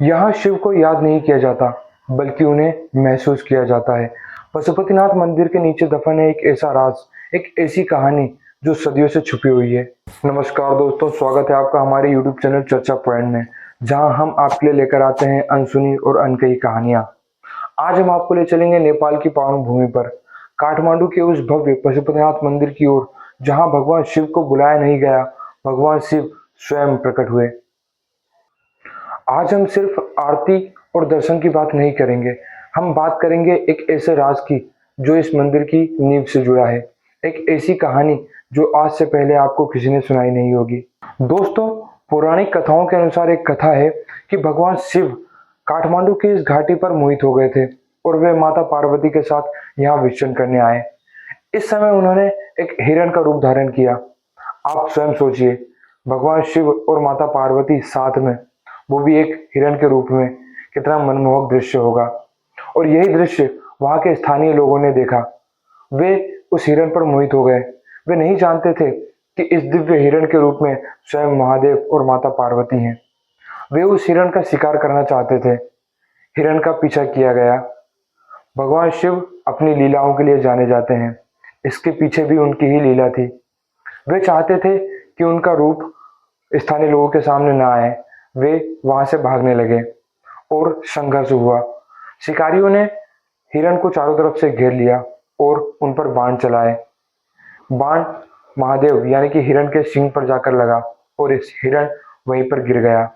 यहाँ शिव को याद नहीं किया जाता, बल्कि उन्हें महसूस किया जाता है। पशुपतिनाथ मंदिर के नीचे दफन है एक ऐसा राज, एक ऐसी कहानी जो सदियों से छुपी हुई है। नमस्कार दोस्तों, स्वागत है आपका हमारे YouTube चैनल चर्चा पॉइंट में, जहां हम आपके लिए लेकर आते हैं अनसुनी और अनकही कहानियां। आज हम आपको ले चलेंगे नेपाल की पावन भूमि पर, काठमांडू के उस भव्य पशुपतिनाथ मंदिर की ओर, जहां भगवान शिव को बुलाया नहीं गया, भगवान शिव स्वयं प्रकट हुए। आज हम सिर्फ आरती और दर्शन की बात नहीं करेंगे, हम बात करेंगे एक ऐसे राज की जो इस मंदिर की नींव से जुड़ा है, एक ऐसी कहानी जो आज से पहले आपको किसी ने सुनाई नहीं होगी। दोस्तों, पौराणिक कथाओं के अनुसार एक कथा है कि भगवान शिव काठमांडू की इस घाटी पर मोहित हो गए थे और वे माता पार्वती के साथ यहाँ विचरण करने आए। इस समय उन्होंने एक हिरण का रूप धारण किया। आप स्वयं सोचिए, भगवान शिव और माता पार्वती साथ में, वो भी एक हिरण के रूप में, कितना मनमोहक दृश्य होगा। और यही दृश्य वहां के स्थानीय लोगों ने देखा। वे उस हिरण पर मोहित हो गए। वे नहीं जानते थे कि इस दिव्य हिरण के रूप में स्वयं महादेव और माता पार्वती हैं। वे उस हिरण का शिकार करना चाहते थे। हिरण का पीछा किया गया। भगवान शिव अपनी लीलाओं के लिए जाने जाते हैं, इसके पीछे भी उनकी ही लीला थी। वे चाहते थे कि उनका रूप स्थानीय लोगों के सामने ना आए। वे वहां से भागने लगे और संघर्ष हुआ। शिकारियों ने हिरण को चारों तरफ से घेर लिया और उन पर बाण चलाए। बाण महादेव यानी कि हिरण के सिंग पर जाकर लगा और इस हिरण वहीं पर गिर गया।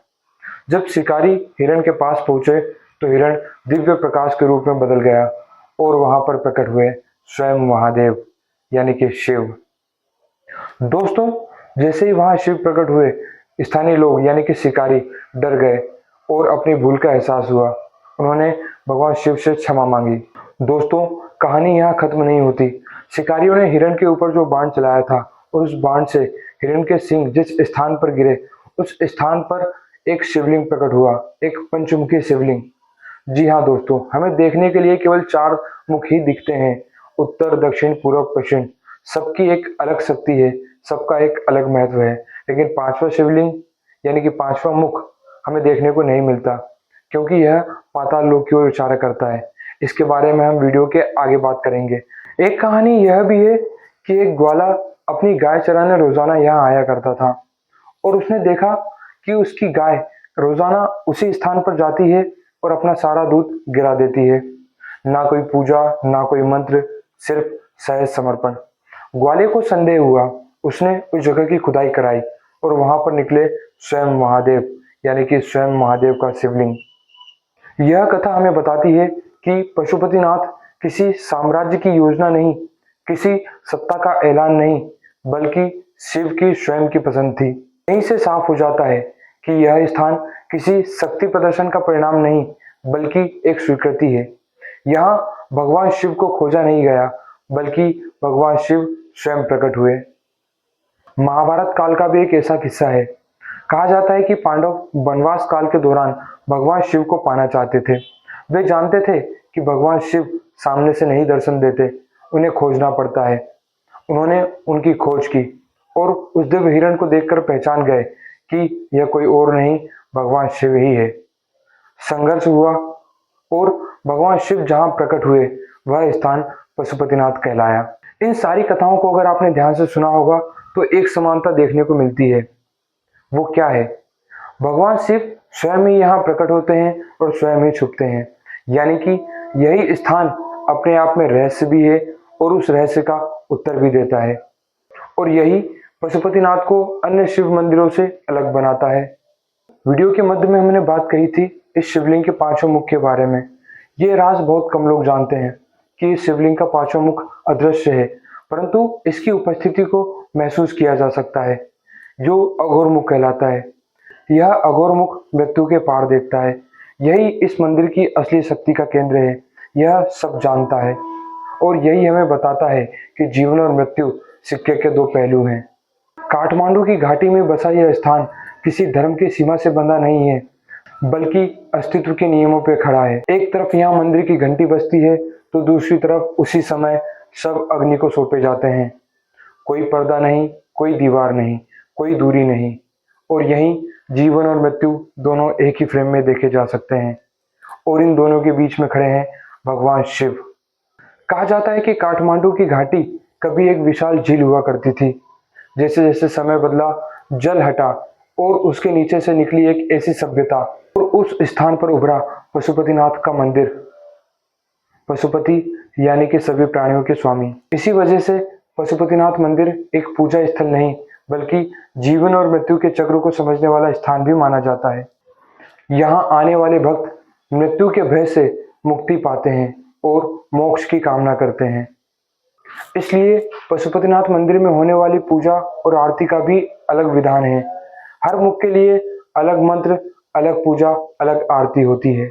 जब शिकारी हिरण के पास पहुंचे तो हिरण दिव्य प्रकाश के रूप में बदल गया और वहां पर प्रकट हुए स्वयं महादेव यानी कि शिव। दोस्तों, जैसे ही वहां शिव प्रकट हुए, स्थानीय लोग यानी कि शिकारी डर गए और अपनी भूल का एहसास हुआ। उन्होंने भगवान शिव से क्षमा मांगी। दोस्तों, कहानी यहाँ खत्म नहीं होती। शिकारियों ने हिरण के ऊपर जो बाण चलाया था और उस बाण से हिरण के सिंग जिस स्थान पर गिरे, उस स्थान पर एक शिवलिंग प्रकट हुआ, एक पंचमुखी शिवलिंग। जी हाँ दोस्तों, हमें देखने के लिए केवल चार मुख ही दिखते हैं। उत्तर, दक्षिण, पूर्व, पश्चिम, सबकी एक अलग शक्ति है, सबका एक अलग महत्व है। लेकिन पांचवा शिवलिंग यानी कि पांचवा मुख हमें देखने को नहीं मिलता, क्योंकि यह पाताल लोक की ओर इशारा करता है। इसके बारे में हम वीडियो के आगे बात करेंगे। एक कहानी यह भी है कि एक ग्वाला अपनी गाय चराने रोजाना यहाँ आया करता था और उसने देखा कि उसकी गाय रोजाना उसी स्थान पर जाती है और अपना सारा दूध गिरा देती है। ना कोई पूजा, ना कोई मंत्र, सिर्फ सहज समर्पण। ग्वाले को संदेह हुआ। उसने उस जगह की खुदाई कराई और वहां पर निकले स्वयं महादेव यानी कि स्वयं महादेव का शिवलिंग। यह कथा हमें बताती है कि पशुपतिनाथ किसी साम्राज्य की योजना नहीं, किसी सत्ता का ऐलान नहीं, बल्कि शिव की स्वयं की पसंद थी। यहीं से साफ हो जाता है कि यह स्थान किसी शक्ति प्रदर्शन का परिणाम नहीं, बल्कि एक स्वीकृति है। यहाँ भगवान शिव को खोजा नहीं गया, बल्कि भगवान शिव स्वयं प्रकट हुए। महाभारत काल का भी एक ऐसा किस्सा है। कहा जाता है कि पांडव वनवास काल के दौरान भगवान शिव को पाना चाहते थे। वे जानते थे कि भगवान शिव सामने से नहीं दर्शन देते, उन्हें खोजना पड़ता है। उन्होंने उनकी खोज की और उस दिव्य हिरण को देखकर पहचान गए कि यह कोई और नहीं, भगवान शिव ही है। संघर्ष हुआ और भगवान शिव जहां प्रकट हुए, वह स्थान पशुपतिनाथ कहलाया। इन सारी कथाओं को अगर आपने ध्यान से सुना होगा तो एक समानता देखने को मिलती है। वो क्या है? भगवान शिव स्वयं ही यहाँ प्रकट होते हैं और स्वयं ही छुपते हैं। यानी कि यही स्थान अपने आप में रहस्य भी है और उस रहस्य का उत्तर भी देता है। और यही पशुपतिनाथ को अन्य शिव मंदिरों से अलग बनाता है। वीडियो के मध्य में हमने बात कही थी इस शिवलिंग के पांचों मुख के बारे में। ये राज बहुत कम लोग जानते हैं कि इस शिवलिंग का पांचों मुख अदृश्य है, परंतु इसकी उपस्थिति को महसूस किया जा सकता है, जो अघोर मुख कहलाता है। यह अघोर मुख मृत्यु के पार देखता है। यही इस मंदिर की असली शक्ति का केंद्र है। यह सब जानता है और यही हमें बताता है कि जीवन और मृत्यु सिक्के के दो पहलू हैं। काठमांडू की घाटी में बसा यह स्थान किसी धर्म की सीमा से बंधा नहीं है, बल्कि अस्तित्व के नियमों पर खड़ा है। एक तरफ यहाँ मंदिर की घंटी बजती है तो दूसरी तरफ उसी समय सब अग्नि को सौंपे जाते हैं। कोई पर्दा नहीं, कोई दीवार नहीं, कोई दूरी नहीं, और यहीं जीवन और मृत्यु दोनों एक ही फ्रेम में देखे जा सकते हैं और इन दोनों के बीच में खड़े हैं भगवान शिव। कहा जाता है कि काठमांडू की घाटी कभी एक विशाल झील हुआ करती थी। जैसे जैसे समय बदला, जल हटा और उसके नीचे से निकली एक ऐसी सभ्यता और उस स्थान पर उभरा पशुपतिनाथ का मंदिर। पशुपति यानी कि सभी प्राणियों के स्वामी। इसी वजह से पशुपतिनाथ मंदिर एक पूजा स्थल नहीं बल्कि जीवन और मृत्यु के चक्र को समझने वाला स्थान भी माना जाता है। यहाँ आने वाले भक्त मृत्यु के भय से मुक्ति पाते हैं और मोक्ष की कामना करते हैं। इसलिए पशुपतिनाथ मंदिर में होने वाली पूजा और आरती का भी अलग विधान है। हर मुख के लिए अलग मंत्र, अलग पूजा, अलग आरती होती है।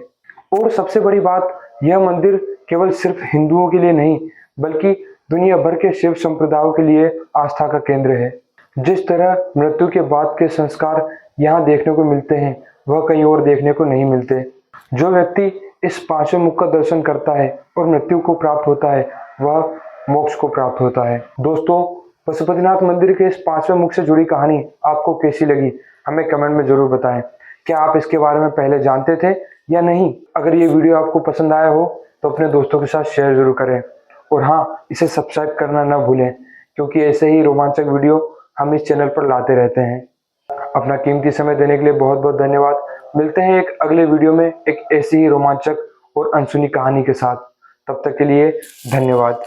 और सबसे बड़ी बात, यह मंदिर केवल सिर्फ हिंदुओं के लिए नहीं बल्कि दुनिया भर के शिव संप्रदायों के लिए आस्था का केंद्र है। जिस तरह मृत्यु के बाद के संस्कार यहाँ देखने को मिलते हैं वह कहीं और देखने को नहीं मिलते। जो व्यक्ति इस पांचवें मुख का दर्शन करता है और मृत्यु को प्राप्त होता है वह मोक्ष को प्राप्त होता है। दोस्तों, पशुपतिनाथ मंदिर के इस पांचवें मुख से जुड़ी कहानी आपको कैसी लगी हमें कमेंट में जरूर बताएं। क्या आप इसके बारे में पहले जानते थे या नहीं? अगर ये वीडियो आपको पसंद आया हो तो अपने दोस्तों के साथ शेयर जरूर करें और हाँ, इसे सब्सक्राइब करना ना भूलें क्योंकि ऐसे ही रोमांचक वीडियो हम इस चैनल पर लाते रहते हैं। अपना कीमती समय देने के लिए बहुत बहुत धन्यवाद। मिलते हैं एक अगले वीडियो में एक ऐसी ही रोमांचक और अनसुनी कहानी के साथ। तब तक के लिए धन्यवाद।